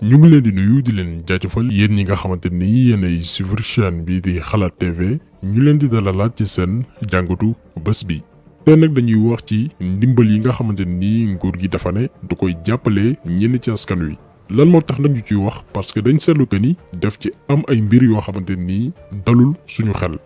ñu ngi leen di nuyu di leen jaajëfal yéen ñi nga xamante ni yéenay suivre chaîne bi di xalaat TV ñu leen di dalalaat ci seen jàngatu bés bi. tey nag dañuy wax ci ndimbal yi nga xamante ni nguur gi dafa ne du koy jàppale ñenn ci askan wi. lan moo tax nag ñu ciy wax parce que dañ seetlu que ni def ci am ay mbir yoo xamante ni dalul suñu xel.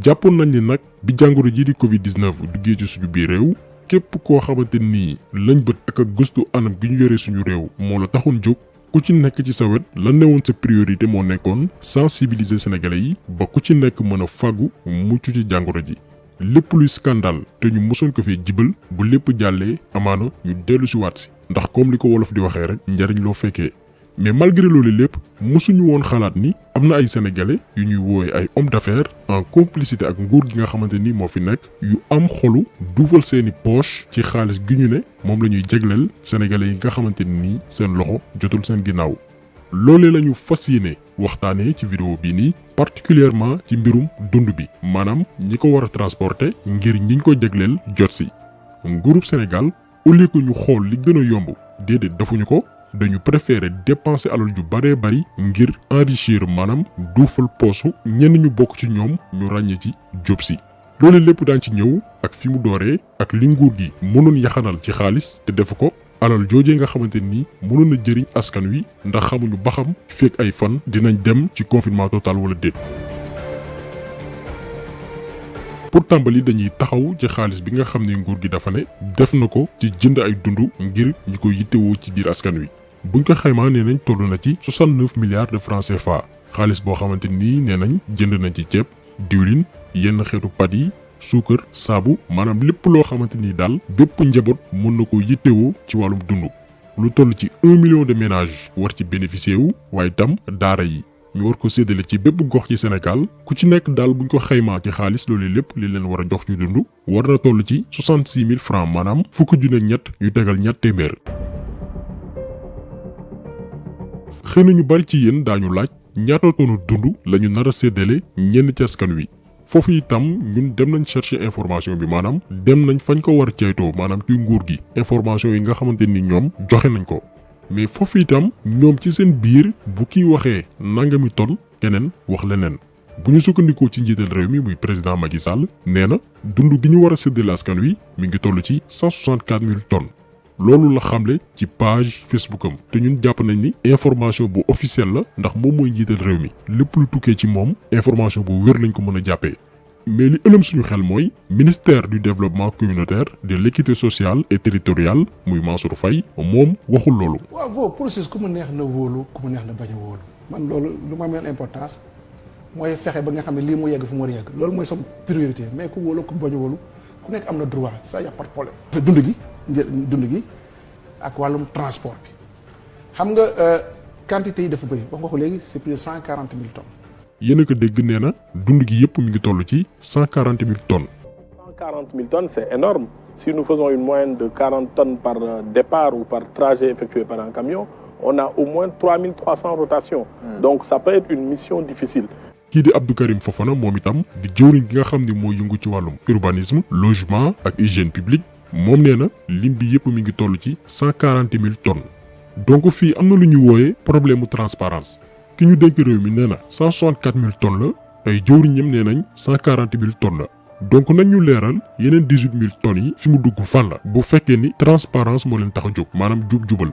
jàppoon nañ ni nag bi jàngoro ji di Covid-19 duggee ci suñu biir réew képp koo xamante ni lañ bët ak gëstu anam gi ñu yoree suñu réew moo la taxoon jóg. ku ci nekk ci sa wet lan ne woon sa priorité moo nekkoon sensibiliser sénégalais yi ba ku ci nekk mën a fàggu mucc ci jàngoro ji lépp luy scandale te ñu mosoon ko fee jibal bu lépp jàllee amaana ñu dellu si waat si ndax comme li ko wolof di waxee rek njariñ loo fekkee mais malgré loolu lépp mosuñu woon xalaat ni am na ay sénégalais yu ñuy woowee ay hommes d'affaires en complicité ak nguur gi nga xamante ni moo fi nekk yu am xolu duufal seeni poche ci xaalis gi ñu ne moom la ñuy jegleel sénégalais yi nga xamante ni seen loxo jotul seen ginnaaw. loolee la ñu fas yéene waxtaanee ci vidéo bii nii particulièrement ci mbirum dund bi maanaam ñi ko war a transporter ngir ñiñ ko jegleel jot si. nguurub Sénégal au lieu que ñu xool li gën a yomb déedéet defuñu ko. dañu préférer dépenser alal ju baree bari ngir enrichir maanaam duufal poosu ñenn ñu bokk ci ñoom ñu ràññee ci job si. loolu lépp daan ci ñëw ak fi mu dooree ak li nguur gi mënoon yaxanal ci xaalis te defu ko alal joojee nga xamante ni mënoon na jëriñ askan wi ndax xamuñu ba xam fekk ay fan dinañ dem ci confinement total wala déet. pour tàmbali dañuy taxaw ci xaalis bi nga xam ne nguur gi dafa ne def na ko ci jënd ay dund ngir ñi ko yittewoo ci biir askan wi. buñ ko xaymaa nee nañ toll na ci 69 milliards de francs CFA xaalis boo xamante ni nee nañ jënd nañ ci ceeb diwlin yenn xeetu pat yi suukar saabu maanaam lépp loo xamante ni daal bépp njaboot mën na ko yittewoo ci wàllum dund. lu toll ci 1 million de ménages war ci bénéficier wu waaye itam daara yi ñu war ko séddale ci bépp gox ci Sénégal ku ci nekk daal buñ ko xaymaa ci xaalis loolu lépp li leen war a jox ci dund war na toll ci 66 000 francs maanaam fukki junni ak ñett yu tegal ñett téeméer. xëy na ñu bari ci yéen daañu laaj ñaata tonu dund la ñu nar a séddale ñenn ci askan wi foofu itam ñun dem nañ chercher information bi maanaam dem nañ fañ ko war a ceytoo maanaam ci nguur gi information yi nga xamante ni ñoom joxe nañ ko mais foofu itam ñoom ci seen biir bu kii waxee nangami ton keneen wax leneen bu ñu sukkandikoo ci njiital réew mi muy président Macky Sall nee na dund gi ñu war a séddale askan wi mi ngi toll ci 164 000 tonnes. loolu la xamle ci page Facebook am te ñun jàpp nañ ni information bu officielle la ndax moom mooy njiital réew mi lépp lu tukkee ci moom information bu wér lañ ko mën a jàppee mais li ëlëm suñu xel mooy ministère du développement communautaire de l'équité sociale et territoriale muy Mansour Faye moom waxul loolu. waaw boobu processus ku mu neex na wóolu ku mu neex na bañ a wóolu man loolu lu ma amee importance mooy fexe ba nga xam ne lii mu yegg fu mu war a yegg loolu mooy sama priorité mais ku wóolu ku bañ a wóolu ku nekk am na droit ça y a pas de problème. dund gi ak wàllum transport bi xam nga quantité yi dafa bëri wax nga ko léegi c'est plus de 140 000 tonnes. yéen a ko dégg nee na dund gi yëpp mi ngi toll ci 140 000 tonnes. 140 000 tonnes c'est énorme si nous faisons une moyenne de 40 tonnes par départ ou par trajet effectué par un camion on a au moins 3300 rotations. Donc ça peut être une mission difficile. kii di Abdou Karim Fofana moom itam di jëwriñ gi nga xam ne moo yëngu ci wàllum urbanisme logement ak hygiène publique. moom nee na lim bi yëpp mi ngi toll ci 140 000 tonnes donc fii am na lu ñu wooyee problème mu transparence ki ñu dénk réew mi nee na 164 000 tonnes la ay jëwriñam nee nañ 140 000 tonnes la donc nañ ñu leeral yeneen 18 000 tonnes yi fi mu dugg fan la bu fekkee ni transparence moo leen tax a jóg maanaam jub-jubal.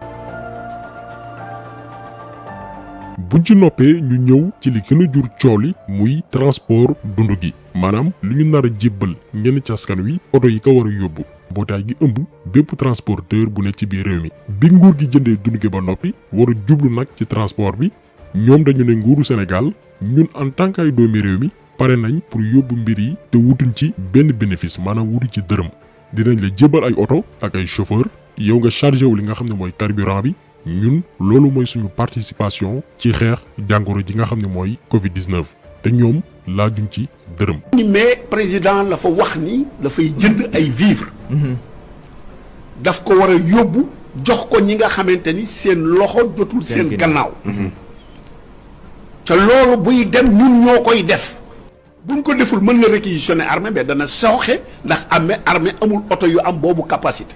buñ ci noppee ñu ñëw ci li gën a jur coow li muy transport dund gi maanaam li ñu nar a jébbal ñenn ci askan wi oto yi ko war a yóbbu. mbootaay gi ëmb bépp transporteur bu ne ci biir réew mi bi nguur gi jëndee dund gi ba noppi war a jublu nag ci transport bi ñoom dañu ne nguuru Sénégal ñun en tant que ay doomi réew mi pare nañ pour yóbbu mbir yi te wutuñ ci benn bénéfice maanaam wutuñ ci dërëm dinañ la jébal ay oto ak ay chauffeur yow nga chargé wu li nga xam ne mooy carburant bi ñun loolu mooy suñu participation ci xeex jàngoro ji nga xam ne mooy Covid-19 te ñoom laajuñ ci dërëm. mais président la fa wax ni dafay jënd ay vivres. daf ko war a yóbbu jox ko ñi nga xamante ni seen loxo jotul seen gannaaw. te loolu buy dem ñun ñoo koy def. buñ ko deful mën na réquisitionner armée mais dana sooxe ndax armée amul oto yu am boobu capacité.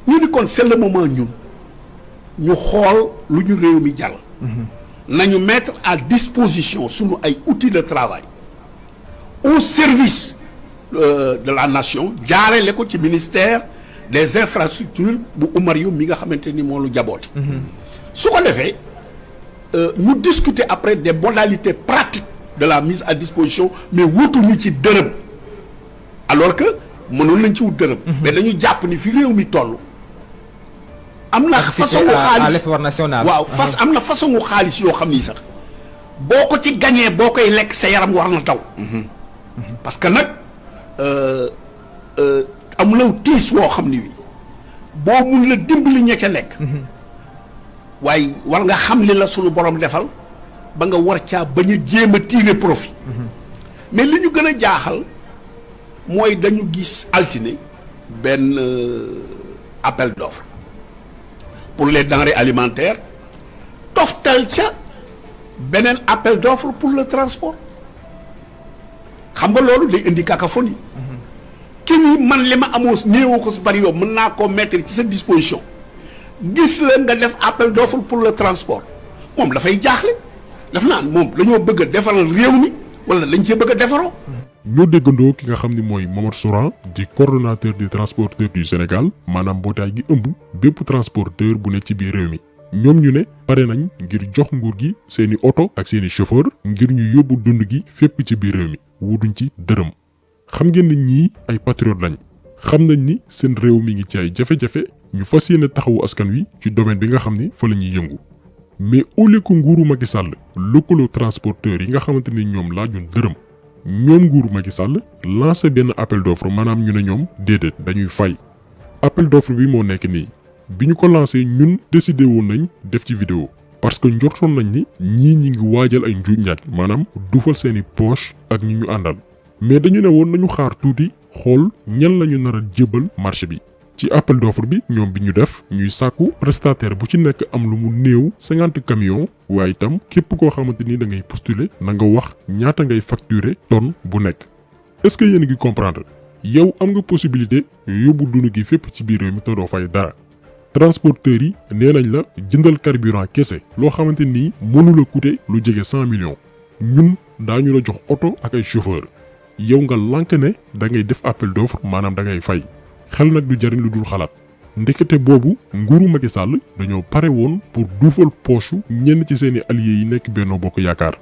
ñu ni kon c'est le moment ñun ñu xool lu ñu réew mi jàll. nañu mettre à disposition sunu ay outils de travail au service de la nation jaarale ko ci ministère des infrastructures bu Oumar Youm mi nga xamante ni moo lu jaboote. su ko defee ñu discuter après des modalités pratiques de la mise à disposition mais wutuñu ci dërëm alors que mënoon nañ ci wut dërëm. mais dañu jàpp ni fi réew mi toll. am na façon xaalis à l'effort national. waaw am na façon xaalis yoo xam ni sax boo ko ci gañee boo koy lekk sa yaram war na taw. parce que nag amulaw tiis woo xam ni wi boo mun la dimbali ña ca nekk. waaye war nga xam li la sunu borom defal ba nga war caa bañ a jéem a tirer profit. mais li ñu gën a jaaxal mooy dañu gis altine benn appel d'offre pour les denrées alimentaires toftal ca beneen appel d'offre pour le transport xam nga loolu day indi cacophonie. ki ni man li ma amoo néewu ko su bari yow mën naa koo mettre ci sa disposition gis la nga def appel d'offre pour le transport moom dafay jaaxle daf naan moom dañoo bëgg a defaral réew mi wala lañ cee bëgg a defaroo. ñoo déggandoo ki nga xam ni mooy Momar Souran di coordonnateur des transporteurs du Sénégal maanaam mbootaay gi ëmb bépp transporteur bu ne ci biir réew mi ñoom ñu ne pare nañ ngir jox nguur gi seeni oto ak seeni chauffeur ngir ñu yóbbu dund gi fépp ci biir réew mi wutuñ ci dërëm. xam ngeen ni ñii ay patriote lañ xam nañ ni seen réew mi ngi ci ay jafe-jafe ñu fas yéene taxawu askan wi ci domaine bi nga xam ni fa la ñuy yëngu mais au lieu que nguuru Macky Sall lëkkaloo transporteurs yi nga xamante ni ñoom laajuñ dërëm ñoom nguuru Macky Sall lancé benn appel d'offre maanaam ñu ne ñoom déedéet dañuy fay. appel d'offre bi moo nekk nii bi ñu ko lancé ñun décidé woon nañ def ci vidéo parce que njortoon nañ ni ñii ñi ngi waajal ay njuuj njaaj maanaam duufal seeni poche ak ñi ñu àndal. mais dañu ne woon nañu xaar tuuti xool ñan lañu nar a jébbal marché bi ci appel d'offre bi ñoom bi ñu def ñuy sàkku prestataire bu ci nekk am lu mu néew 50 camions waaye itam képp koo xamante ni da ngay postuler na nga wax ñaata ngay facturer tonne bu nekk. est-ce que yéen a ngi comprendre yow am nga possibilité yóbbu dund gi fépp ci biir réew mi te doo fay dara transporteurs yi nee nañ la jëndal carburant kese loo xamante ni mënu la coûter lu jege 100 millions ñun daañu la jox oto ak ay chauffeur yow nga lànk ne da ngay def appel d'offre maanaam da ngay fay xel nag du jariñ lu dul xalaat ndekete boobu nguuru Macky Sall dañoo pare woon pour duufal poche ñenn ci seeni alliés yi nekk Benno Bokk Yaakaar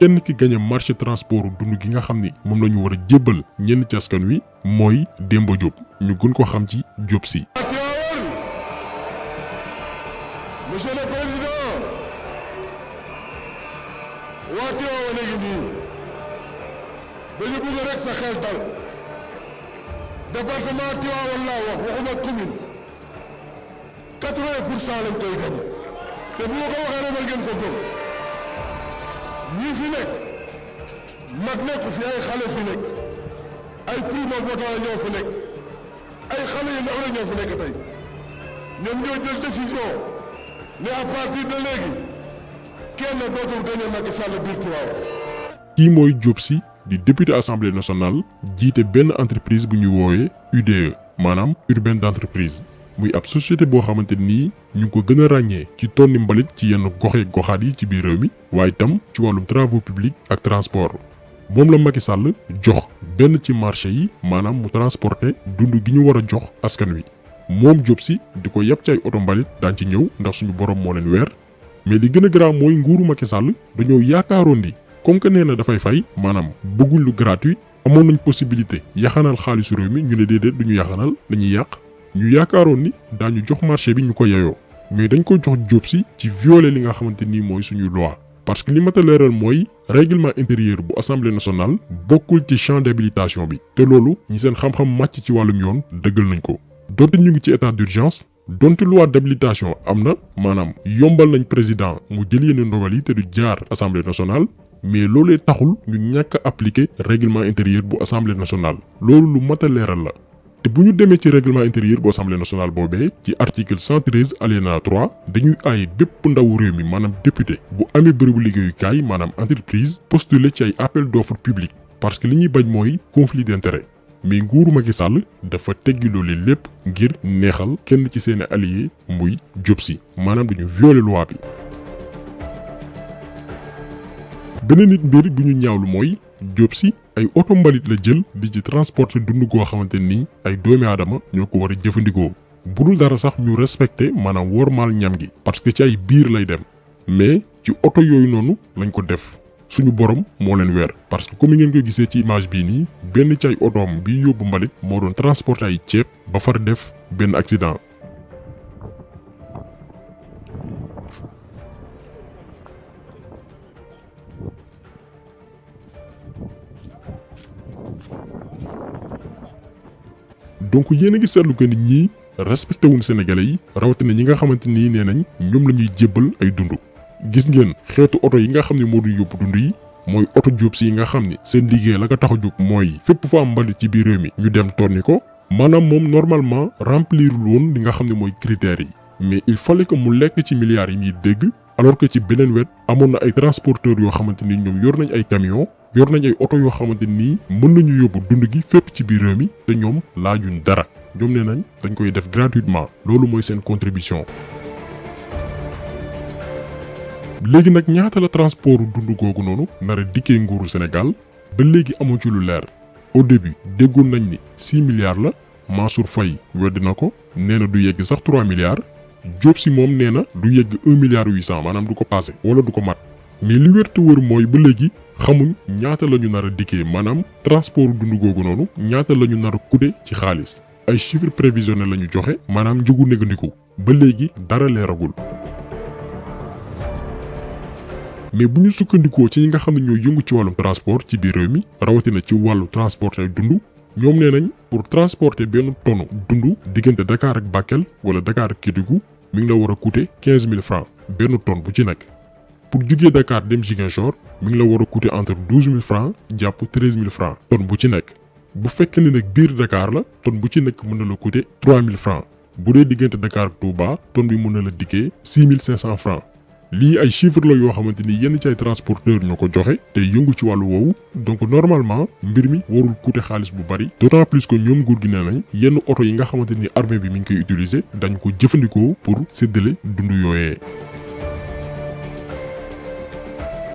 kenn ki gañe marché transport dund gi nga xam ni moom la ñu war a jébbal ñenn ci askan wi mooy Demba Diop ñu gën ko xam ci Diop Sy. Monsieur le Président waa Tivaouane ngi nii dañu bëgg rek sa xel dal département Tivaouane laa wax waxuma commune 80% lañ koy gagné te bu ma ko waxee rek ngeen ko gëm ñi fi nekk mag nekku fi ay xale fi nekk ay primo votant ñoo fi nekk ay xale yu ndaw la ñoo fi nekk tey ñoom ñoo jël décision ne à partir de léegi kenn dootul gagné Macky Sall biir Tivaouane. kii mooy Diop Sy di député assemblée nationale jiite benn entreprise bu ñuy woowee UDE maanaam urbaine d'entreprise muy ab société boo xamante nii ñu ngi ko gën a ràññee ci tonni mbalit ci yenn goxaat yi ci biir réew mi waaye itam ci wàllum travaux publics ak transport moom la Macky Sall jox benn ci marché yi maanaam mu transporter dund gi ñu war a jox askan wi moom Diop Sy di ko yàpp ci ay oto mbalit daan ci ñëw ndax suñu borom moo leen weer mais li gën a garaaw mooy nguuru Macky Sall dañoo yaakaaroon ni comme que nee na dafay fay maanaam bëggul lu gratuit amoon nañ possibilité yaxanal xaalisu réew mi ñu ne déedéet du ñu yaxanal dañuy yàq ñu yaakaaroon ni daañu jox marché bi ñu ko yeyoo mais dañ ko jox Diop Sy ci violer li nga xamante ni mooy suñuy loi parce que li ma ta leeral mooy règlement intérieur bu assemblée nationale bokkul ci champ d'habilitation bi te loolu ñi seen xam-xam màcc ci wàllum yoon dëggal nañ ko donte ñu ngi ci état d'urgence donte loi d'habilitation am na maanaam yombal nañ président mu jël yenn ndogal yi te du jaar assemblée nationale mais loolee taxul ñu ñàkk a appliquer règlement intérieur bu assemblée nationale loolu lu mat a leeral la te bu ñu demee ci règlement intérieur bu assemblée nationale boobee ci article 113 alinéa 3 dañuy aaye bépp ndawu réew mi maanaam député bu amee bërëbu liggéeyukaay maanaam entreprise postuler ci ay appel d'offre public parce que li ñuy bañ mooy conflit d'intérêt mais nguuru Macky Sall dafa teggi loolu lépp ngir neexal kenn ci seeni alliés muy Diop Sy maanaam dañu violer loi bi. beneen nit mbir bi ñu ñaawlu mooy Diop Sy ay oto mbalit la jël di ci transporter dund goo xamante ni ay doomi aadama ñoo ko war a jëfandikoo bu dul dara sax ñu respecté maanaam wormaal ñam gi parce que ci ay biir lay dem mais ci oto yooyu noonu lañ ko def suñu borom moo leen weer parce que comme ngeen ko gisee ci image bii nii benn ci ay otoom bi yóbbu mbalit moo doon transporter ay ceeb ba far def benn accident. donc yéen a ngi seetlu que nit ñi respecté wuñ sénégalais yi rawatina ñi nga xamante ni nee nañ ñoom la ñuy jébbal ay dund. gis ngeen xeetu oto yi nga xam ne moo du yóbbu dund yi mooy oto Diop Sy yi nga xam ni seen liggéey la ko tax a jóg mooy fépp fa am mbalit ci biir réew mi ñu dem tonni ko maanaam moom normalement remplirul woon li nga xam ne mooy critères yi mais il fallait que mu lekk ci milliards yi muy dégg alors que ci beneen wet amoon na ay transporteurs yoo xamante ni ñoom yor nañ ay camions yor nañ ay oto yoo xamante ni mën nañu yóbbu dund gi fépp ci biir réew mi te ñoom laajuñ dara ñoom nee nañ dañ koy def gratuitement loolu mooy seen contribution. léegi nag ñaata la transport dund googu noonu nar a dikkee nguuru Sénégal ba léegi amu ci lu leer au début déggoon nañ ni 6 milliards la Mansour Faye weddi na ko nee na du yegg sax 3 milliards Diop Sy moom nee na du yegg 1 milliard 800 maanaam du ko passé wala du ko mat mais li wér te wër mooy ba léegi xamuñ ñaata la ñu nar a dikkee maanaam transport dund googu noonu ñaata la ñu nar a coûter ci xaalis ay chiffres prévisionnels la ñu joxe maanaam njëgu négandiku ba léegi dara leeragul. mais bu ñu sukkandikoo ci ñi nga xam ne ñoo yëngu ci wàllum transport ci biir réew mi rawatina ci wàllu transporter dund ñoom nee nañ pour transporter benn tonne dund diggante Dakar ak Bakel wala Dakar ak Kédougou mi ngi la war a coûter 15 000 francs benn tonne bu ci nekk. pour jugee Dakar dem Ziguinchor mi ngi la war a coûter entre 12 000 francs jàpp 13 000 francs tonne bu ci nekk bu fekkee ne nag biir Dakar la tonne bu ci nekk mën na la coûter 3 000 francs bu dee diggante Dakar ak Touba tonne bi mën na la dikkee 6 500 francs. lii ay chiffres la yoo xamante ni yenn ci ay transporteurs ñoo ko joxe te yëngu ci wàllu woowu donc normalement mbir mi warul coûter xaalis bu bari d'autant plus que ñoom nguur gi nee nañ yenn oto yi nga xamante ni armée bi mi ngi koy utiliser dañ ko jëfandikoo pour séddale dund yooyee.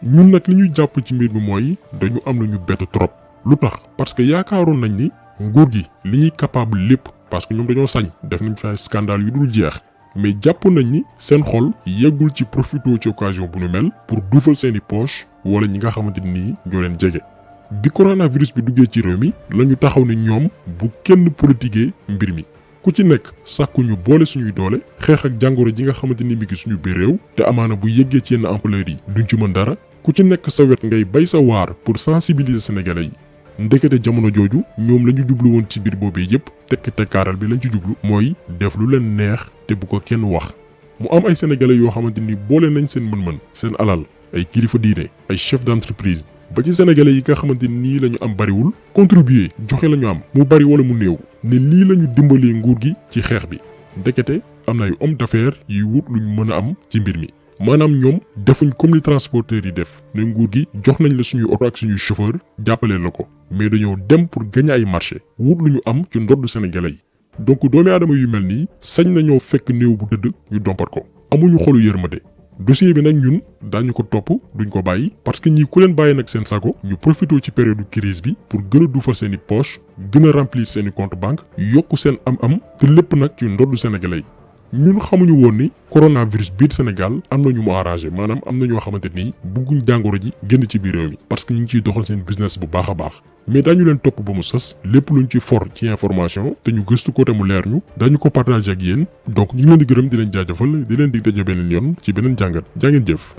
ñun nag li ñu jàpp ci mbir mi mooy dañu am lu ñu bett trop lu tax parce que yaakaaroon nañ ni nguur gi li ñuy capable lépp parce que ñoom dañoo sañ def nañ fi ay scandale yu dul jeex. mais jàpp nañ ni seen xol yeggul ci profito ci occasion bu nu mel pour duufal seeni poche wala ñi nga xamante ni ñoo leen jege bi coronavirus bi duggee ci réew mi lañu taxaw ni ñoom bu kenn politiquer mbir mi ku ci nekk sàkku ñu boole suñuy doole xeex ak jàngoro ji nga xamante ni mi ngi suñu biir réew te amaana bu yeggee ci yenn ampleur yi duñ ci mën dara ku ci nekk sa wet ngay bay sa waar pour sensibiliser sénégalais yi. ndekete jamono jooju ñoom la ñu jublu woon ci biir boobee yépp tekk tekkaaral bi lañ ci jublu mooy def lu leen neex te bu ko kenn wax mu am ay sénégalais yoo xamante ni boole nañ seen mën-mën seen alal ay kilifa diine ay chef d'entreprise ba ci sénégalais yi nga xamante nii la ñu am bariwul contribuer joxe la ñu am mu bari wala mu néew ne lii la ñu dimbalee nguur gi ci xeex bi ndekete am na ay homme d'affaires yuy wut lu ñu mën a am ci mbir mi. maanaam ñoom defuñ comme li transporteurs yi def ne nguur gi jox nañ la suñuy oto ak suñuy chauffeur jàppale la ko mais dañoo dem pour gagner ay marché wut lu ñu am ci ndoddu sénégalais yi donc doomi aadama yu mel nii sañ nañoo fekk néew bu dëdd ñu dompat ko amuñu xolu yërmande dossier bi nag ñun daañu ko topp duñ ko bàyyi parce que ñii ku leen bàyyi nag seen sago ñu profité ci période crise bi pour gën a duufal seen i poche gën a remplir seen i compte banque yokk seen am-am te lépp nag ci ndoddu sénégalais yi. ñun xamuñu woon ni coronavirus biir Sénégal am na ñu mu arrangé maanaam am na ñoo xamante ni bëgguñ jàngoro ji génn ci biir réew mi parce que ñu ngi ciy doxal seen business bu baax a baax mais daañu leen topp ba mu sës lépp luñ ci for ci information te ñu gëstu ko te mu leer ñu daañu ko partagé ak yéen donc ñu ngi leen di gërëm di leen jaajëfal di leen dig daje beneen yoon ci beneen jàngat jaa ngeen jëf.